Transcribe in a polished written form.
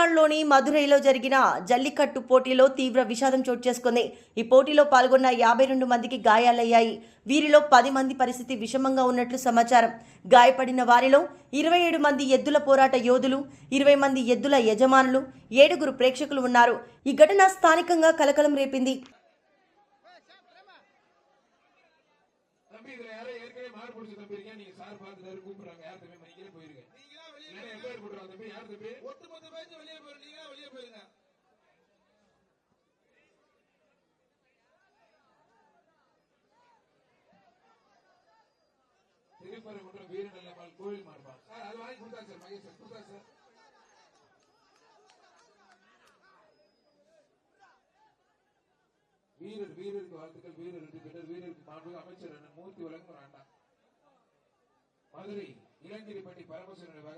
తమిళనాడులోని మదురైలో జరిగిన జల్లికట్టు పోటీలో తీవ్ర విషాదం చోటు చేసుకుంది. ఈ పోటీలో పాల్గొన్న 52 మందికి గాయాలయ్యాయి. వీరిలో 10 మంది పరిస్థితి విషమంగా ఉన్నట్లు సమాచారం. గాయపడిన వారిలో 27 మంది ఎద్దుల పోరాట యోధులు, 20 మంది ఎద్దుల యజమానులు, 7 ప్రేక్షకులు ఉన్నారు. ఈ ఘటన స్థానికంగా కలకలం రేపింది. திருப்பரங்குன்றம் வீரநல்லம்மாள் கோயில் மாறுபா சார் அது வாங்கி கொடுத்தாங்க சார் மகேஷ் சார் கொடுத்தாங்க சார் வீரருக்கு வாழ்த்துக்கள் வீரருக்கு மாண்புமிகு அமைச்சர் மூர்த்தி வழங்கும் மதுரை இளங்கிரிப்பட்டி பரமசிவன்